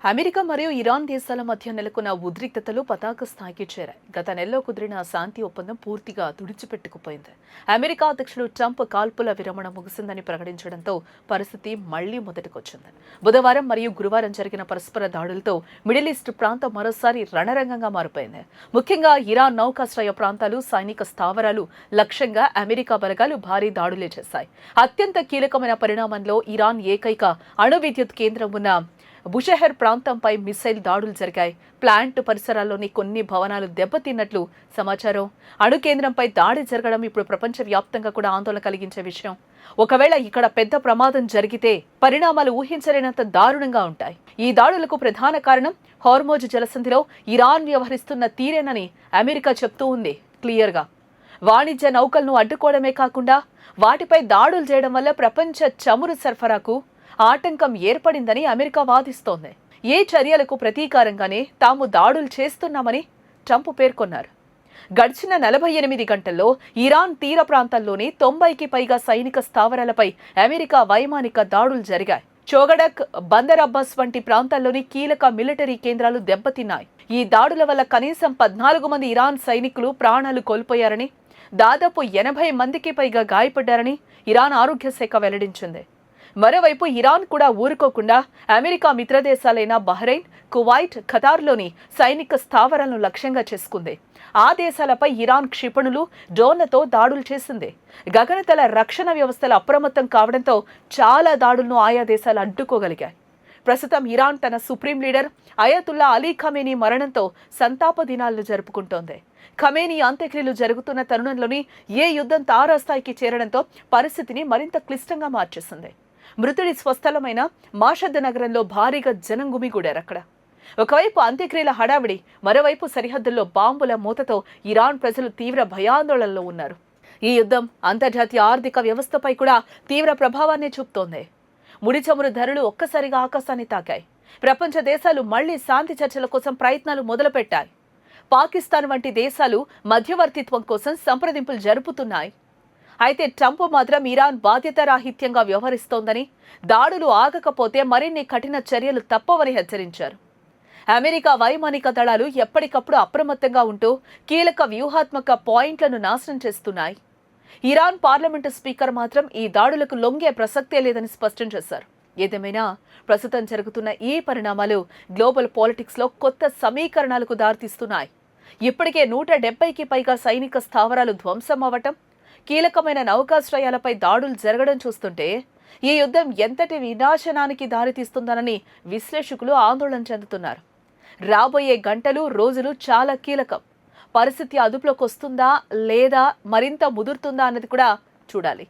America మరియు Iran దేశాల మధ్య నెలకొన్న ఉద్రిక్తతలు పతాక స్థాయికి చేరాయి. గత నెలలో కుదిరిన శాంతి ఒప్పందం పూర్తిగా తుడిచిపెట్టుకుపోయింది. అమెరికా అధ్యక్షుడు ట్రంప్ కాల్పుల విరమణ ముగిసిందని ప్రకటించడంతో పరిస్థితి మళ్లీ మొదటికొచ్చింది. బుధవారం మరియు గురువారం జరిగిన పరస్పర దాడులతో మిడిల్ ఈస్ట్ ప్రాంతం మరోసారి రణరంగంగా మారిపోయింది. ముఖ్యంగా ఇరాన్ నౌకాశ్రయ ప్రాంతాలు, సైనిక స్థావరాలు లక్ష్యంగా అమెరికా బలగాలు భారీ దాడులే చేశాయి. అత్యంత కీలకమైన పరిణామంలో ఇరాన్ ఏకైక అణు విద్యుత్ కేంద్రం ఉన్న బుషెహర్ ప్రాంతంపై మిసైల్ దాడులు జరిగాయి. ప్లాంట్ పరిసరాల్లోని కొన్ని భవనాలు దెబ్బతిన్నట్లు సమాచారం. అణు కేంద్రంపై దాడి జరగడం ఇప్పుడు ప్రపంచవ్యాప్తంగా కూడా ఆందోళన కలిగించే విషయం. ఒకవేళ ఇక్కడ పెద్ద ప్రమాదం జరిగితే పరిణామాలు ఊహించలేనంత దారుణంగా ఉంటాయి. ఈ దాడులకు ప్రధాన కారణం హార్మోజ్ జలసంధిలో ఇరాన్ వ్యవహరిస్తున్న తీరేనని అమెరికా చెప్తూ ఉంది క్లియర్గా. వాణిజ్య నౌకలను అడ్డుకోవడమే కాకుండా వాటిపై దాడులు చేయడం వల్ల ప్రపంచ చమురు సరఫరాకు ఆటంకం ఏర్పడిందని అమెరికా వాదిస్తోంది. ఏ చర్యలకు ప్రతీకారంగానే తాము దాడులు చేస్తున్నామని ట్రంప్ పేర్కొన్నారు. గడిచిన 48 గంటల్లో ఇరాన్ తీర ప్రాంతాల్లోని 90కి పైగా సైనిక స్థావరాలపై అమెరికా వైమానిక దాడులు జరిగాయి. చోగడక్, బందర్ అబ్బాస్ వంటి ప్రాంతాల్లోని కీలక మిలిటరీ కేంద్రాలు దెబ్బతిన్నాయి. ఈ దాడుల వల్ల కనీసం 14 మంది ఇరాన్ సైనికులు ప్రాణాలు కోల్పోయారని, దాదాపు 80 మందికి పైగా గాయపడ్డారని ఇరాన్ ఆరోగ్య శాఖ వెల్లడించింది. మరోవైపు ఇరాన్ కూడా ఊరుకోకుండా అమెరికా మిత్రదేశాలైన బహ్రెయిన్, కువైట్, ఖతార్లోని సైనిక స్థావరాలను లక్ష్యంగా చేసుకుంది. ఆ దేశాలపై ఇరాన్ క్షిపణులు, డ్రోన్లతో దాడులు చేసింది. గగనతల రక్షణ వ్యవస్థలు అప్రమత్తం కావడంతో చాలా దాడులను ఆయా దేశాలు అడ్డుకోగలిగాయి. ప్రస్తుతం ఇరాన్ తన supreme leader Ayatollah Ali Khamenei మరణంతో సంతాప దినాలను జరుపుకుంటోంది. ఖమేనీ అంత్యక్రియలు జరుగుతున్న తరుణంలోని ఏ యుద్ధం తారాస్థాయికి చేరడంతో పరిస్థితిని మరింత క్లిష్టంగా మార్చేసింది. మృతుడి స్వస్థలమైన మాషద్ నగరంలో భారీగా జనం గుమిగూడారు. అక్కడ ఒకవైపు అంత్యక్రియల హడావిడి, మరోవైపు సరిహద్దుల్లో బాంబుల మూతతో ఇరాన్ ప్రజలు తీవ్ర భయాందోళనలో ఉన్నారు. ఈ యుద్ధం అంతర్జాతీయ ఆర్థిక వ్యవస్థపై కూడా తీవ్ర ప్రభావాన్ని చూపుతోంది. ముడి చమురు ధరలు ఒక్కసారిగా ఆకాశాన్ని తాకాయి. ప్రపంచ దేశాలు మళ్లీ శాంతి చర్చల కోసం ప్రయత్నాలు మొదలుపెట్టాయి. పాకిస్తాన్ వంటి దేశాలు మధ్యవర్తిత్వం కోసం సంప్రదింపులు జరుపుతున్నాయి. అయితే ట్రంప్ మాత్రం ఇరాన్ బాధ్యతారాహిత్యంగా వ్యవహరిస్తోందని, దాడులు ఆగకపోతే మరిన్ని కఠిన చర్యలు తప్పవని హెచ్చరించారు. అమెరికా వైమానిక దళాలు ఎప్పటికప్పుడు అప్రమత్తంగా ఉంటూ కీలక వ్యూహాత్మక పాయింట్లను నాశనం చేస్తున్నాయి. ఇరాన్ పార్లమెంటు స్పీకర్ మాత్రం ఈ దాడులకు లొంగే ప్రసక్తే లేదని స్పష్టం చేశారు. ఏదేమైనా ప్రస్తుతం జరుగుతున్న ఈ పరిణామాలు గ్లోబల్ పాలిటిక్స్లో కొత్త సమీకరణాలకు దారితీస్తున్నాయి. ఇప్పటికే 170కి పైగా సైనిక స్థావరాలు ధ్వంసం అవ్వటం, కీలకమైన నౌకాశ్రయాలపై దాడులు జరగడం చూస్తుంటే ఈ యుద్ధం ఎంతటి వినాశనానికి దారితీస్తుందనని విశ్లేషకులు ఆందోళన చెందుతున్నారు. రాబోయే గంటలు, రోజులు చాలా కీలకం. పరిస్థితి అదుపులోకి వస్తుందా లేదా మరింత ముదురుతుందా అన్నది కూడా చూడాలి.